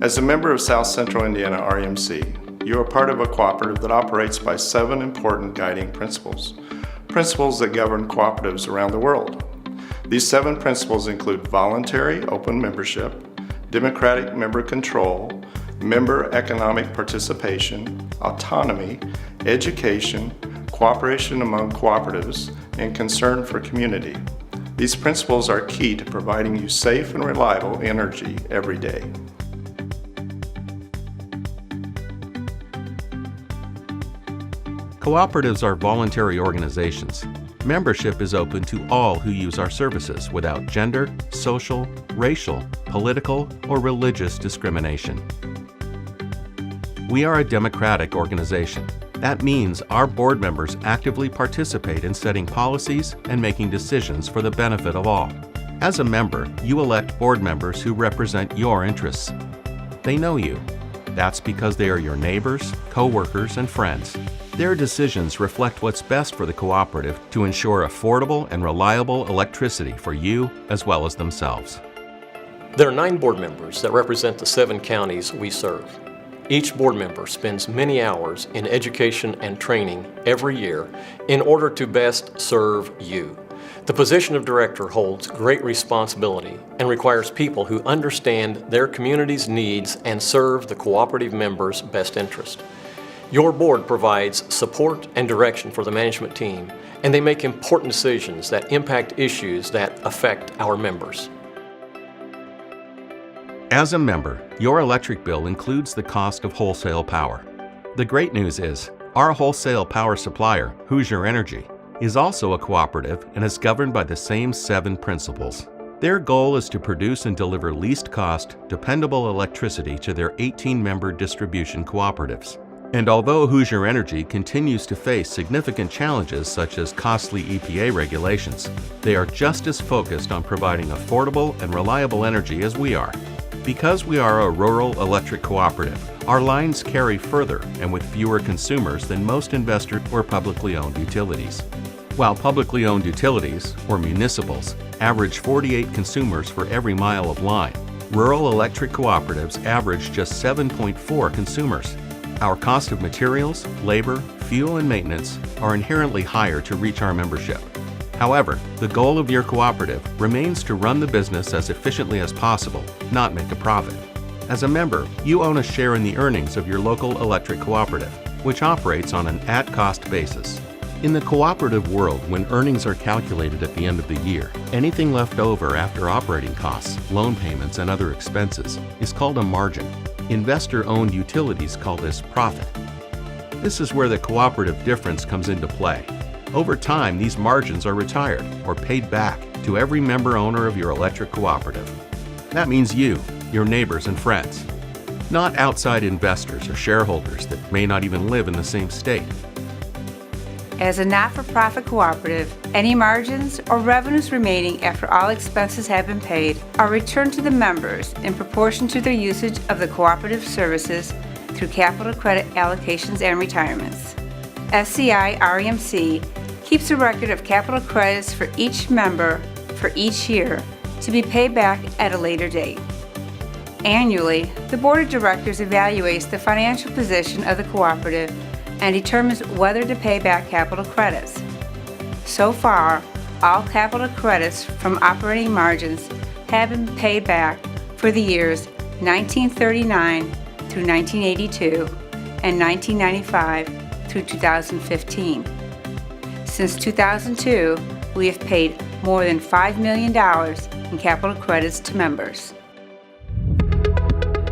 As a member of South Central Indiana REMC, you are part of a cooperative that operates by 7 important guiding principles that govern cooperatives around the world. These 7 principles include voluntary open membership, democratic member control, member economic participation, autonomy, education, cooperation among cooperatives, and concern for community. These principles are key to providing you safe and reliable energy every day. Cooperatives are voluntary organizations. Membership is open to all who use our services without gender, social, racial, political, or religious discrimination. We are a democratic organization. That means our board members actively participate in setting policies and making decisions for the benefit of all. As a member, you elect board members who represent your interests. They know you. That's because they are your neighbors, co-workers, and friends. Their decisions reflect what's best for the cooperative to ensure affordable and reliable electricity for you as well as themselves. There are 9 board members that represent the 7 counties we serve. Each board member spends many hours in education and training every year in order to best serve you. The position of director holds great responsibility and requires people who understand their community's needs and serve the cooperative members' best interest. Your board provides support and direction for the management team, and they make important decisions that impact issues that affect our members. As a member, your electric bill includes the cost of wholesale power. The great news is, our wholesale power supplier, Hoosier Energy, is also a cooperative and is governed by the same 7 principles. Their goal is to produce and deliver least-cost, dependable electricity to their 18-member distribution cooperatives. And although Hoosier Energy continues to face significant challenges such as costly EPA regulations, they are just as focused on providing affordable and reliable energy as we are. Because we are a rural electric cooperative, our lines carry further and with fewer consumers than most investor or publicly owned utilities. While publicly owned utilities, or municipals, average 48 consumers for every mile of line, rural electric cooperatives average just 7.4 consumers. Our cost of materials, labor, fuel, and maintenance are inherently higher to reach our membership. However, the goal of your cooperative remains to run the business as efficiently as possible, not make a profit. As a member, you own a share in the earnings of your local electric cooperative, which operates on an at-cost basis. In the cooperative world, when earnings are calculated at the end of the year, anything left over after operating costs, loan payments, and other expenses is called a margin. Investor-owned utilities call this profit. This is where the cooperative difference comes into play. Over time, these margins are retired or paid back to every member owner of your electric cooperative. That means you, your neighbors and friends, not outside investors or shareholders that may not even live in the same state. As a not-for-profit cooperative, any margins or revenues remaining after all expenses have been paid are returned to the members in proportion to their usage of the cooperative services through capital credit allocations and retirements. SCI REMC keeps a record of capital credits for each member for each year to be paid back at a later date. Annually, the Board of Directors evaluates the financial position of the cooperative and determines whether to pay back capital credits. So far, all capital credits from operating margins have been paid back for the years 1939 through 1982 and 1995 through 2015. Since 2002, we have paid more than $5 million in capital credits to members.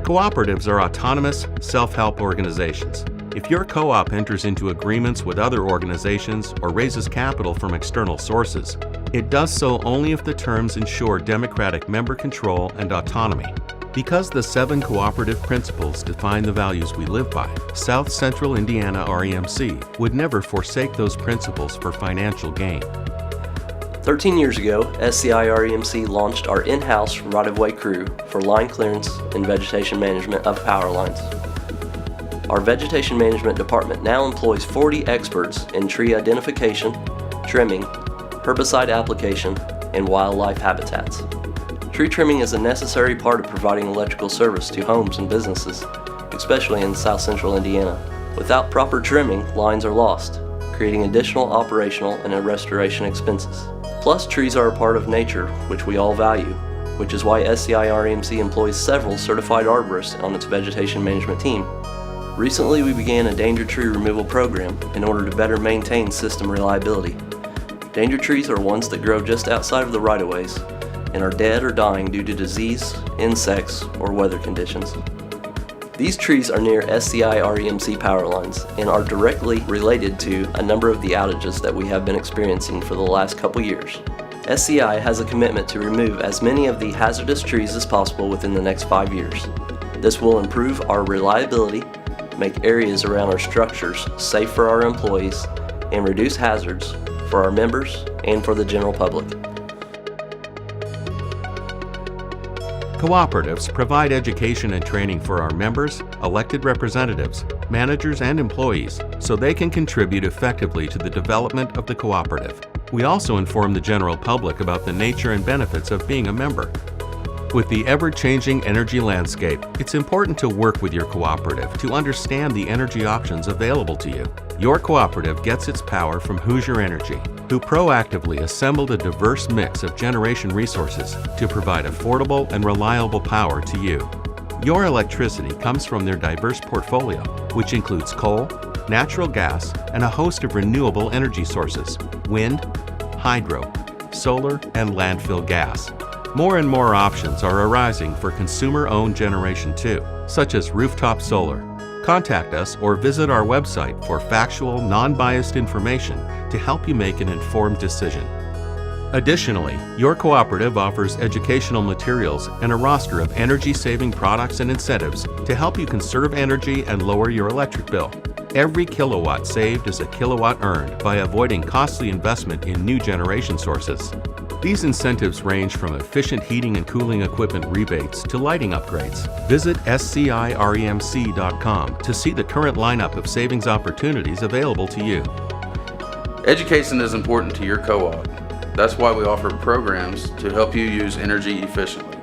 Cooperatives are autonomous, self-help organizations. If your co-op enters into agreements with other organizations or raises capital from external sources, it does so only if the terms ensure democratic member control and autonomy. Because the 7 cooperative principles define the values we live by, South Central Indiana REMC would never forsake those principles for financial gain. 13 years ago, SCI REMC launched our in-house right-of-way crew for line clearance and vegetation management of power lines. Our vegetation management department now employs 40 experts in tree identification, trimming, herbicide application, and wildlife habitats. Tree trimming is a necessary part of providing electrical service to homes and businesses, especially in South Central Indiana. Without proper trimming, lines are lost, creating additional operational and restoration expenses. Plus, trees are a part of nature, which we all value, which is why SCI REMC employs several certified arborists on its vegetation management team. Recently, we began a danger tree removal program in order to better maintain system reliability. Danger trees are ones that grow just outside of the right-of-ways and are dead or dying due to disease, insects, or weather conditions. These trees are near SCI REMC power lines and are directly related to a number of the outages that we have been experiencing for the last couple years. SCI has a commitment to remove as many of the hazardous trees as possible within the next 5 years. This will improve our reliability, make areas around our structures safe for our employees, and reduce hazards for our members and for the general public. Cooperatives provide education and training for our members, elected representatives, managers, and employees so they can contribute effectively to the development of the cooperative. We also inform the general public about the nature and benefits of being a member. With the ever-changing energy landscape, it's important to work with your cooperative to understand the energy options available to you. Your cooperative gets its power from Hoosier Energy, who proactively assembled a diverse mix of generation resources to provide affordable and reliable power to you. Your electricity comes from their diverse portfolio, which includes coal, natural gas, and a host of renewable energy sources: wind, hydro, solar, and landfill gas. More and more options are arising for consumer-owned generation too, such as rooftop solar. Contact us or visit our website for factual, non-biased information to help you make an informed decision. Additionally, your cooperative offers educational materials and a roster of energy-saving products and incentives to help you conserve energy and lower your electric bill. Every kilowatt saved is a kilowatt earned by avoiding costly investment in new generation sources. These incentives range from efficient heating and cooling equipment rebates to lighting upgrades. Visit sciremc.com to see the current lineup of savings opportunities available to you. Education is important to your co-op. That's why we offer programs to help you use energy efficiently.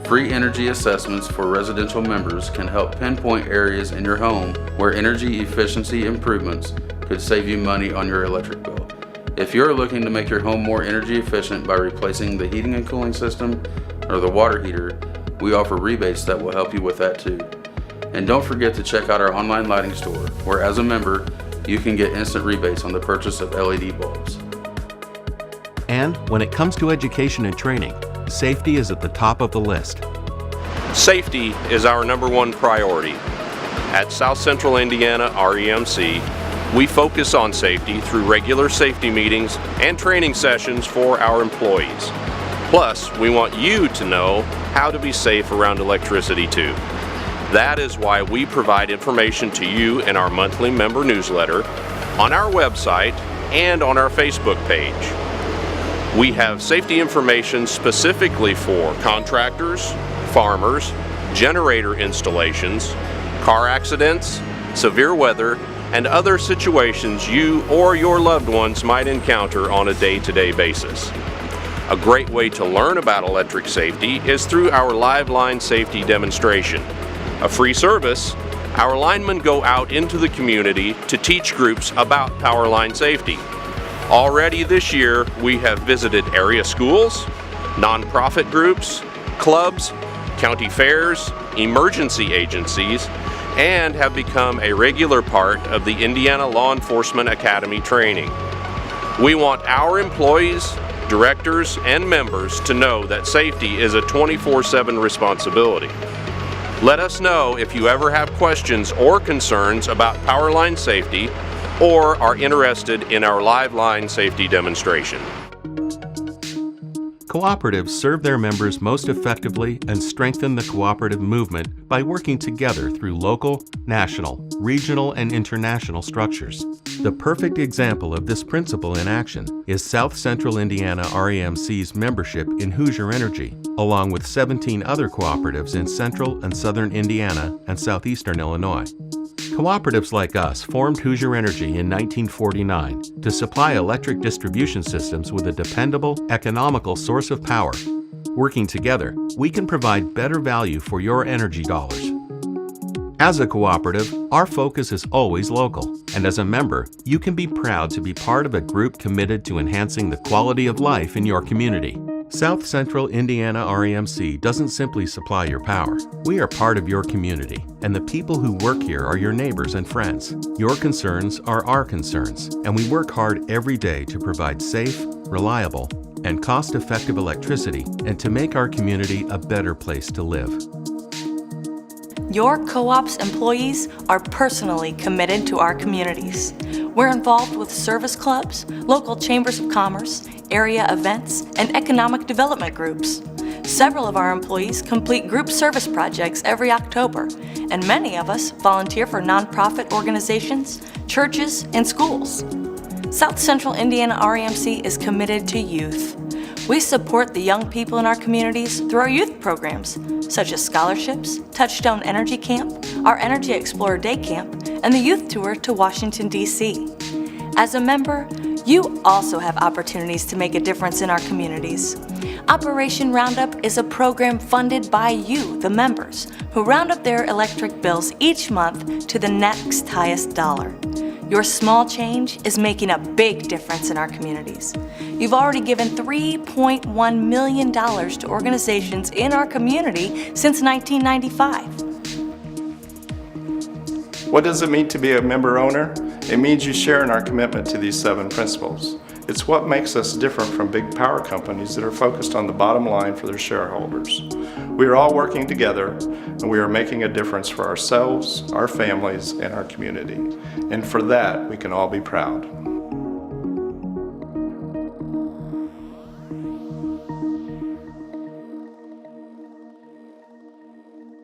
Free energy assessments for residential members can help pinpoint areas in your home where energy efficiency improvements could save you money on your electric bill. If you're looking to make your home more energy efficient by replacing the heating and cooling system or the water heater, we offer rebates that will help you with that too. And don't forget to check out our online lighting store, where as a member, you can get instant rebates on the purchase of LED bulbs. And when it comes to education and training, safety is at the top of the list. Safety is our #1 priority. At South Central Indiana REMC, we focus on safety through regular safety meetings and training sessions for our employees. Plus, we want you to know how to be safe around electricity too. That is why we provide information to you in our monthly member newsletter, on our website, and on our Facebook page. We have safety information specifically for contractors, farmers, generator installations, car accidents, severe weather, and other situations you or your loved ones might encounter on a day-to-day basis. A great way to learn about electric safety is through our live line safety demonstration. A free service, our linemen go out into the community to teach groups about power line safety. Already this year, we have visited area schools, nonprofit groups, clubs, county fairs, emergency agencies, and have become a regular part of the Indiana Law Enforcement Academy training. We want our employees, directors, and members to know that safety is a 24/7 responsibility. Let us know if you ever have questions or concerns about power line safety or are interested in our live line safety demonstration. Cooperatives serve their members most effectively and strengthen the cooperative movement by working together through local, national, regional, and international structures. The perfect example of this principle in action is South Central Indiana REMC's membership in Hoosier Energy, along with 17 other cooperatives in Central and Southern Indiana and Southeastern Illinois. Cooperatives like us formed Hoosier Energy in 1949 to supply electric distribution systems with a dependable, economical source of power. Working together, we can provide better value for your energy dollars. As a cooperative, our focus is always local, and as a member, you can be proud to be part of a group committed to enhancing the quality of life in your community. South Central Indiana REMC doesn't simply supply your power. We are part of your community, and the people who work here are your neighbors and friends. Your concerns are our concerns, and we work hard every day to provide safe, reliable, and cost-effective electricity and to make our community a better place to live. Your co-op's employees are personally committed to our communities. We're involved with service clubs, local chambers of commerce, area events, and economic development groups. Several of our employees complete group service projects every October, and many of us volunteer for nonprofit organizations, churches, and schools. South Central Indiana REMC is committed to youth. We support the young people in our communities through our youth programs, such as scholarships, Touchstone Energy Camp, our Energy Explorer Day Camp, and the youth tour to Washington, D.C. As a member, you also have opportunities to make a difference in our communities. Operation Roundup is a program funded by you, the members, who round up their electric bills each month to the next highest dollar. Your small change is making a big difference in our communities. You've already given $3.1 million to organizations in our community since 1995. What does it mean to be a member owner? It means you share in our commitment to these 7 principles. It's what makes us different from big power companies that are focused on the bottom line for their shareholders. We are all working together, and we are making a difference for ourselves, our families, and our community. And for that, we can all be proud.